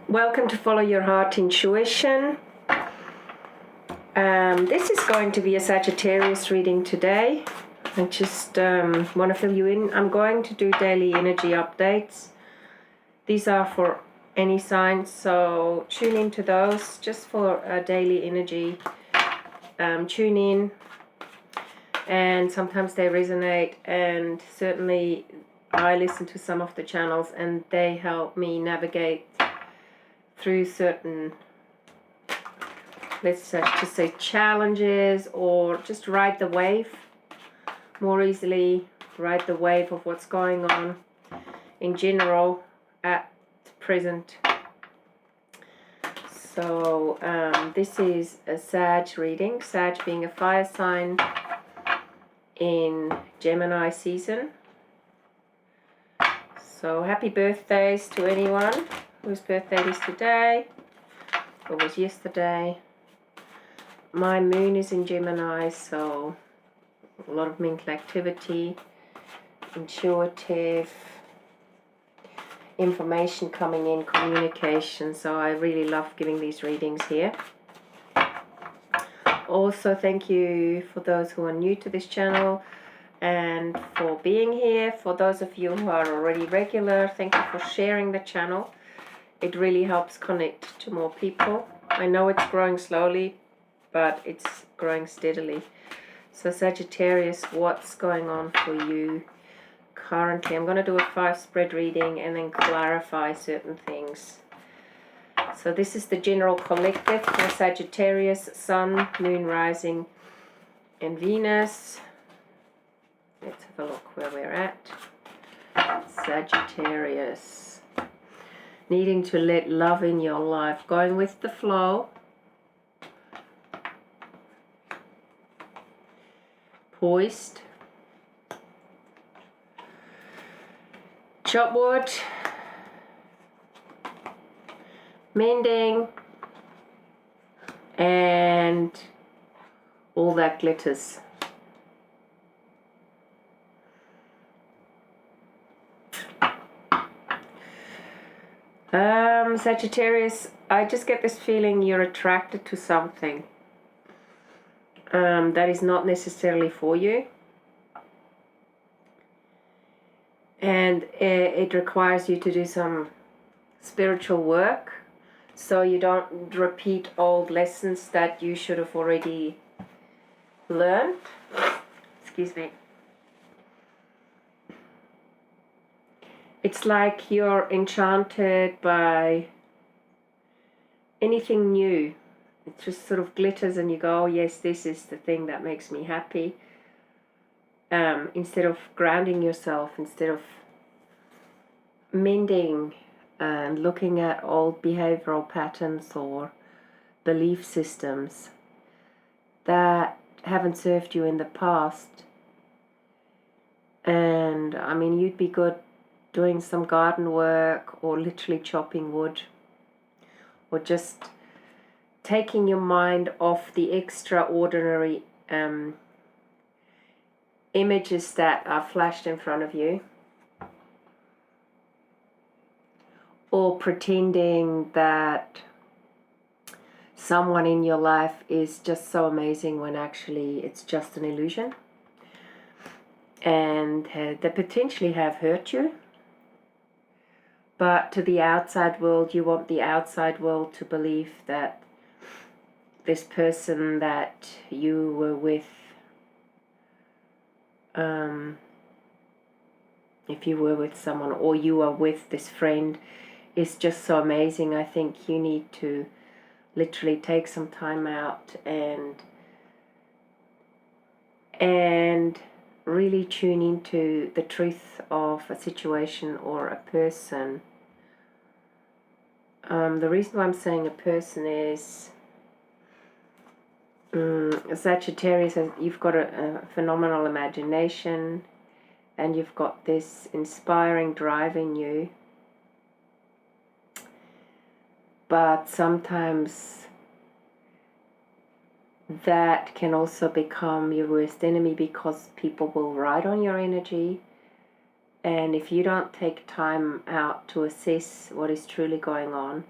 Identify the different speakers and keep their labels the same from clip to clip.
Speaker 1: Welcome to Follow Your Heart Intuition. This is going to be a Sagittarius reading today. I just want to fill you in. I'm going to do daily energy updates. These are for any sign, so tune into those just for a daily energy. Tune in, and sometimes they resonate, and certainly I listen to some of the channels and they help me navigate through certain, let's just say, challenges, or just ride the wave more easily, ride the wave of what's going on in general at present. So this is a Sag reading, Sag being a fire sign in Gemini season. So happy birthdays to anyone whose birthday is today or was yesterday. My moon is in Gemini, so a lot of mental activity, intuitive information coming in, communication. So I really love giving these readings here. Also, thank you for those who are new to this channel and for being here. For those of you who are already regular, thank you for sharing the channel. It really helps connect to more people. I know it's growing slowly, but it's growing steadily. So Sagittarius, what's going on for you currently? I'm going to do a 5 spread reading and then clarify certain things. So this is the general collective for Sagittarius, Sun, Moon, Rising, and Venus. Let's have a look where we're at. Sagittarius. Needing to let love in your life. Going with the flow. Poised. Chop wood. Mending. And all that glitters. Sagittarius, I just get this feeling you're attracted to something that is not necessarily for you, and it requires you to do some spiritual work so you don't repeat old lessons that you should have already learned. Excuse me. It's like you're enchanted by anything new. It just sort of glitters and you go, oh yes, this is the thing that makes me happy. Instead of grounding yourself, instead of mending and looking at old behavioral patterns or belief systems that haven't served you in the past. And I mean, you'd be good doing some garden work or literally chopping wood, or just taking your mind off the extraordinary images that are flashed in front of you, or pretending that someone in your life is just so amazing when actually it's just an illusion, and they potentially have hurt you. But to the outside world, you want the outside world to believe that this person that you were with, if you were with someone or you are with this friend, is just so amazing. I think you need to literally take some time out and really tune into the truth of a situation or a person. The reason why I'm saying a person is Sagittarius, you've got a phenomenal imagination and you've got this inspiring drive in you, but sometimes that can also become your worst enemy because people will ride on your energy, and if you don't take time out to assess what is truly going on,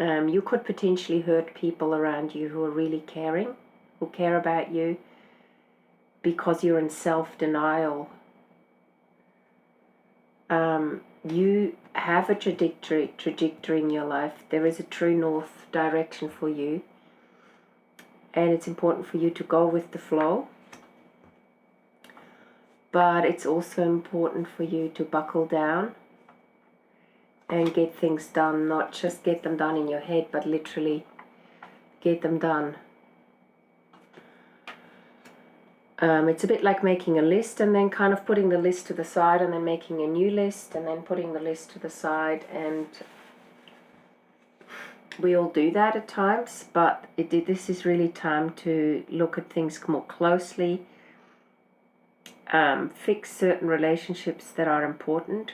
Speaker 1: You could potentially hurt people around you who are really caring, who care about you, because you're in self-denial. You have a trajectory in your life. There is a true north direction for you, and it's important for you to go with the flow. But it's also important for you to buckle down and get things done, not just get them done in your head, but literally get them done. It's a bit like making a list and then kind of putting the list to the side and then making a new list and then putting the list to the side, and we all do that at times, but this is really time to look at things more closely, fix certain relationships that are important,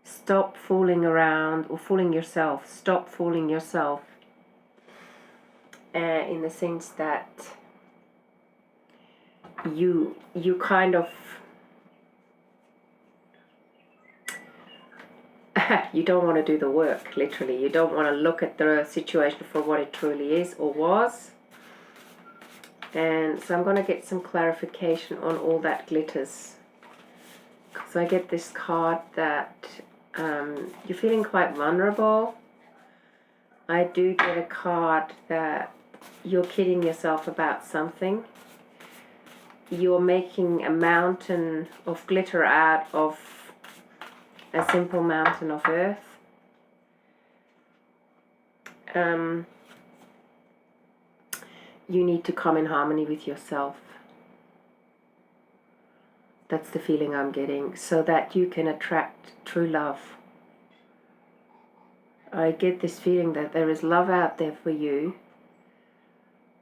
Speaker 1: stop fooling around or fooling yourself, stop fooling yourself, in the sense that you kind of you don't want to do the work, literally. You don't want to look at the situation for what it truly is or was. And so I'm going to get some clarification on all that glitters, because I get this card that you're feeling quite vulnerable. I do get a card that you're kidding yourself about something. You're making a mountain of glitter out of a simple mountain of earth. You need to come in harmony with yourself. That's the feeling I'm getting, so that you can attract true love. I get this feeling that there is love out there for you,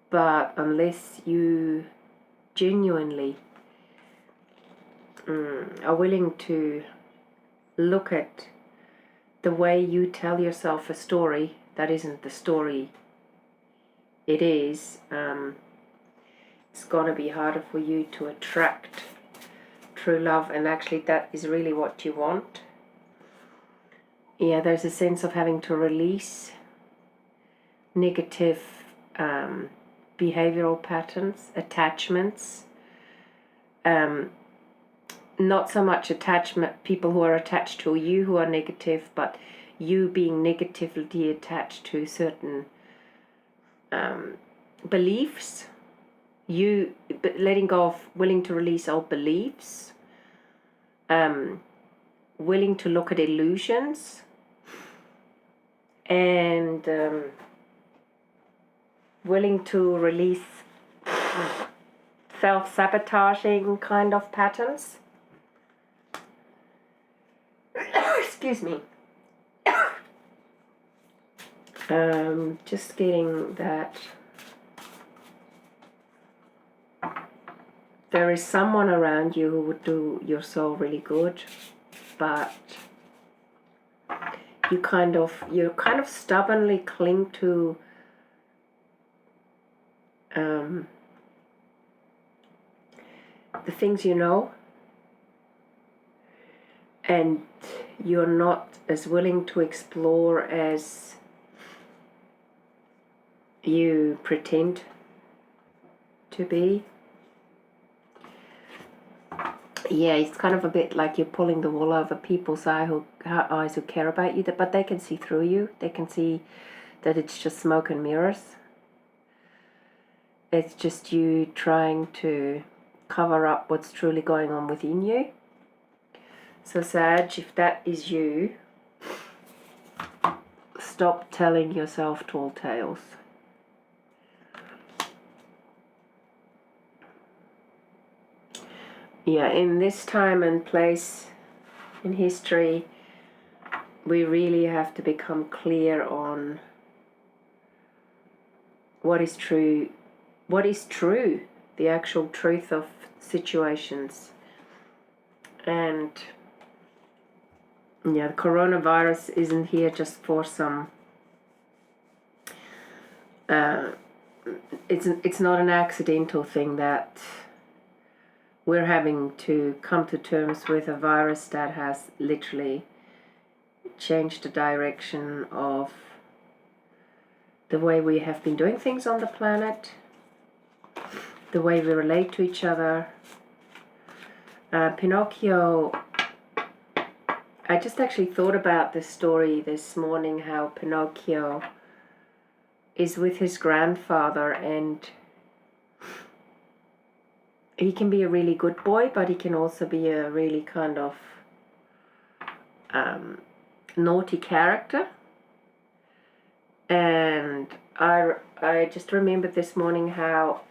Speaker 1: but unless you genuinely are willing to look at the way you tell yourself a story that isn't the story it is, it's going to be harder for you to attract true love, and actually that is really what you want. Yeah, there's a sense of having to release negative behavioral patterns, attachments, not so much attachment, people who are attached to you who are negative, but you being negatively attached to certain beliefs, you letting go of, willing to release old beliefs, willing to look at illusions, and willing to release self-sabotaging kind of patterns. Excuse me. Just getting that there is someone around you who would do your soul really good, but you kind of stubbornly cling to the things you know, and you're not as willing to explore as you pretend to be. Yeah, it's kind of a bit like you're pulling the wool over people's eyes who care about you, but they can see through you. They can see that it's just smoke and mirrors. It's just you trying to cover up what's truly going on within you. So Sag, if that is you, stop telling yourself tall tales. Yeah, in this time and place in history, we really have to become clear on what is true, the actual truth of situations. And yeah, the coronavirus isn't here just for some it's not an accidental thing that we're having to come to terms with a virus that has literally changed the direction of the way we have been doing things on the planet, the way we relate to each other. Pinocchio, I just actually thought about this story this morning, how Pinocchio is with his grandfather, and he can be a really good boy, but he can also be a really kind of naughty character. And I just remembered this morning how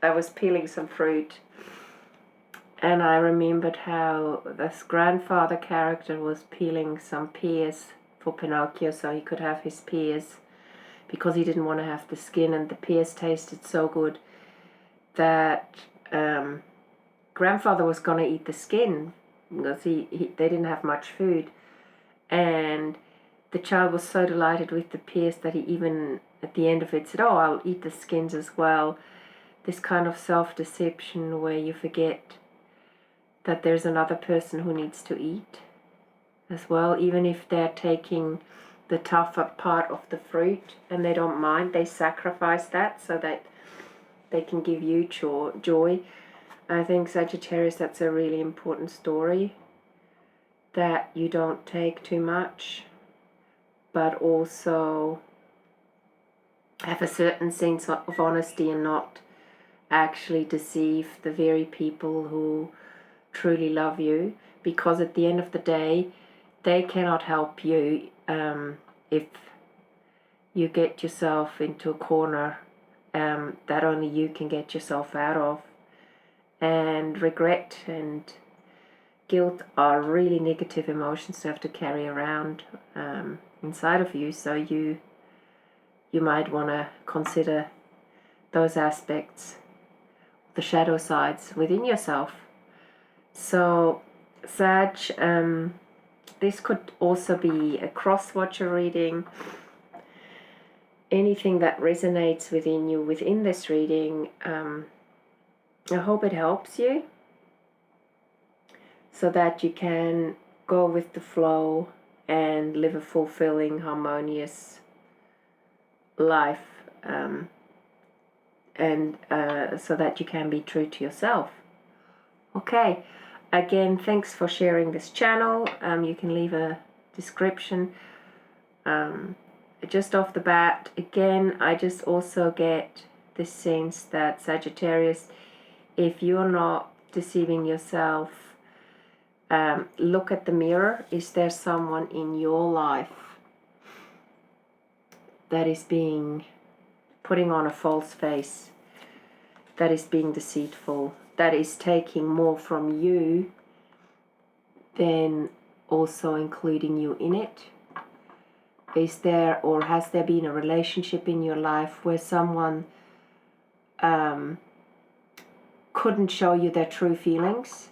Speaker 1: I was peeling some fruit, and I remembered how this grandfather character was peeling some pears for Pinocchio so he could have his pears, because he didn't want to have the skin, and the pears tasted so good that grandfather was going to eat the skin because they didn't have much food. And the child was so delighted with the pears that he even at the end of it said, "Oh, I'll eat the skins as well." This kind of self-deception where you forget that there's another person who needs to eat as well, even if they're taking the tougher part of the fruit and they don't mind, they sacrifice that so that they can give you joy. I think, Sagittarius, that's a really important story, that you don't take too much, but also have a certain sense of honesty and not actually deceive the very people who truly love you, because at the end of the day, they cannot help you if you get yourself into a corner that only you can get yourself out of. And regret and guilt are really negative emotions to have to carry around inside of you, so you might want to consider those aspects, the shadow sides within yourself. So Sag, this could also be a cross-watcher reading. Anything that resonates within you within this reading, I hope it helps you so that you can go with the flow and live a fulfilling, harmonious life, and so that you can be true to yourself. Okay, again, thanks for sharing this channel. You can leave a description. Just off the bat, again, I just also get this sense that, Sagittarius, if you're not deceiving yourself, look at the mirror. Is there someone in your life that is putting on a false face, that is being deceitful, that is taking more from you than also including you in it? Is there, or has there been a relationship in your life where someone couldn't show you their true feelings,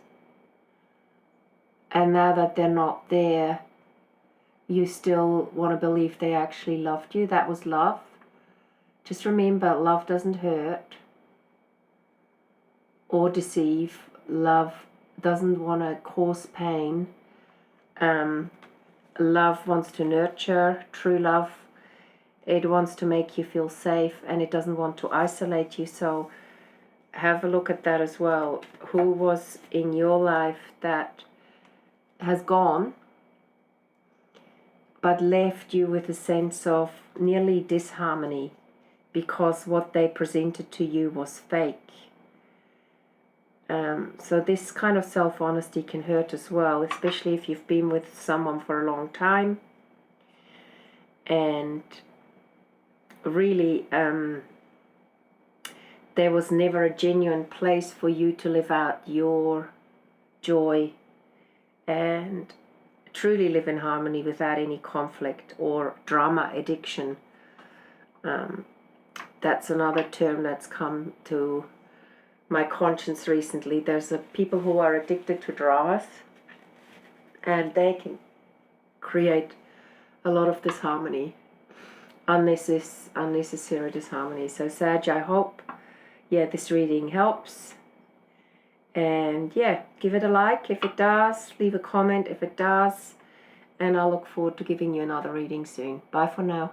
Speaker 1: and now that they're not there, you still want to believe they actually loved you? That was love. Just remember, love doesn't hurt or deceive. Love doesn't want to cause pain. Love wants to nurture. True love, it wants to make you feel safe, and it doesn't want to isolate you. So have a look at that as well. Who was in your life that has gone but left you with a sense of nearly disharmony because what they presented to you was fake? So this kind of self-honesty can hurt as well, especially if you've been with someone for a long time and really there was never a genuine place for you to live out your joy and truly live in harmony without any conflict or drama addiction. That's another term that's come to my conscience recently. There's people who are addicted to dramas, and they can create a lot of disharmony, unnecessary disharmony. So Sag, I hope this reading helps, and give it a like if it does, leave a comment if it does, and I'll look forward to giving you another reading soon. Bye for now.